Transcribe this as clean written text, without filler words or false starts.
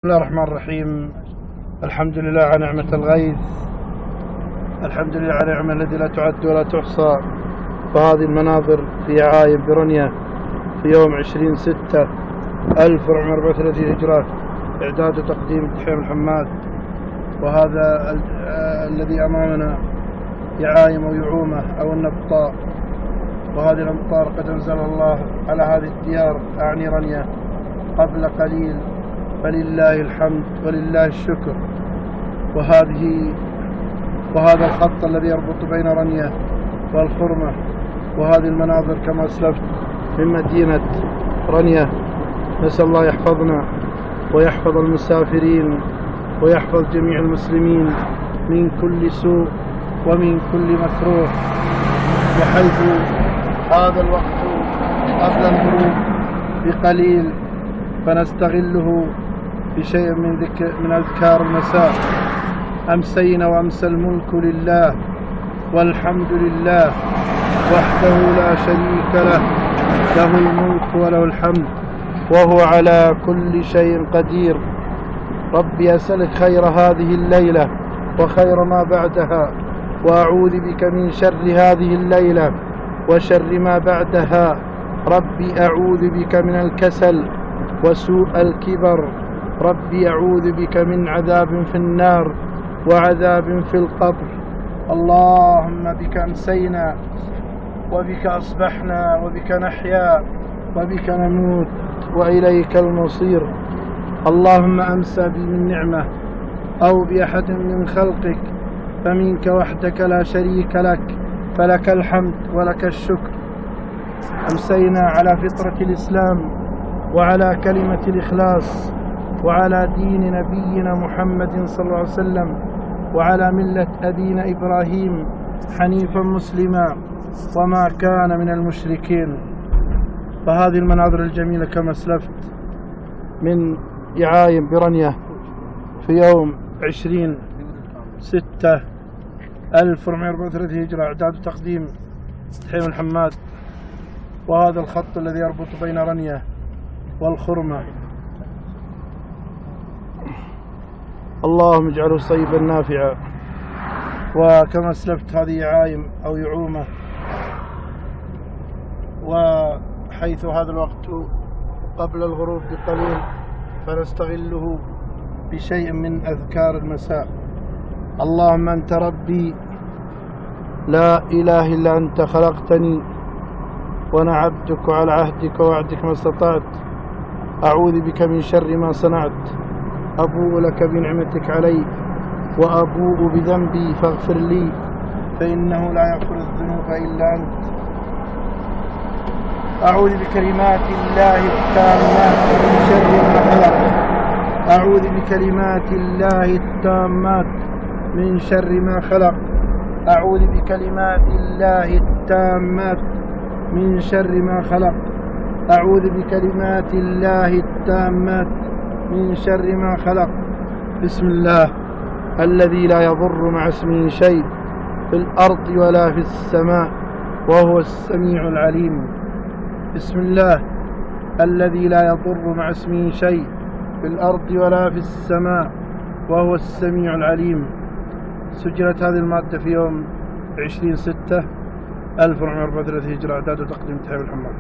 الله الرحمن الرحيم. الحمد لله على نعمة الغيث، الحمد لله على نعمة التي لا تعد ولا تحصى. وهذه المناظر في عايم برنيه في يوم 20/6/1434 هجرة، إعداد وتقديم دحيم الحماد. وهذا الذي أمامنا يعايم أو يعومة أو النبطاء. وهذه الأمطار قد أنزل الله على هذه الديار، أعني رنيه، قبل قليل، فلله الحمد ولله الشكر. وهذا الخط الذي يربط بين رنيه والخرمة. وهذه المناظر كما أسلفت من مدينة رنيه. نسأل الله يحفظنا ويحفظ المسافرين ويحفظ جميع المسلمين من كل سوء ومن كل مكروه. وحيث هذا الوقت قبل الغروب بقليل، فنستغله بشيء من أذكار المساء. أمسينا وأمسى الملك لله والحمد لله وحده لا شريك له، له الملك وله الحمد وهو على كل شيء قدير. ربي أسألك خير هذه الليلة وخير ما بعدها، وأعوذ بك من شر هذه الليلة وشر ما بعدها. ربي أعوذ بك من الكسل وسوء الكبر. ربي أعوذ بك من عذاب في النار وعذاب في القبر. اللهم بك أمسينا وبك أصبحنا وبك نحيا وبك نموت وإليك المصير. اللهم أمسى بي من نعمة أو بأحد من خلقك، فمنك وحدك لا شريك لك، فلك الحمد ولك الشكر. أمسينا على فطرة الإسلام وعلى كلمة الإخلاص وعلى دين نبينا محمد صلى الله عليه وسلم وعلى ملة أبينا إبراهيم حنيفا مسلما وما كان من المشركين. فهذه المناظر الجميلة كما أسلفت من يعايم برنيه في يوم 20/6/1434 هجرة، إعداد وتقديم دحيم الحماد. وهذا الخط الذي يربط بين رنيه والخرمة. اللهم اجعله صيبا نافعا. وكما أسلفت هذه عايم أو يعومة، وحيث هذا الوقت قبل الغروب بقليل، فنستغله بشيء من أذكار المساء. اللهم أنت ربي لا إله إلا أنت، خلقتني وأنا عبدك وعلى عهدك ووعدك ما استطعت. أعوذ بك من شر ما صنعت. أبوء لك بنعمتك علي وأبوء بذنبي فاغفر لي، فإنه لا يغفر الذنوب إلا أنت. أعوذ بكلمات الله التامات من شر ما خلق. أعوذ بكلمات الله التامات من شر ما خلق. أعوذ بكلمات الله التامات من شر ما خلق. أعوذ بكلمات الله التامات من شر ما خلق. بسم الله الذي لا يضر مع اسمه شيء في الأرض ولا في السماء وهو السميع العليم. بسم الله الذي لا يضر مع اسمه شيء في الأرض ولا في السماء وهو السميع العليم. سجلت هذه المادة في يوم 20/6/1434 هجرة، إعداد وتقديم دحيم الحماد.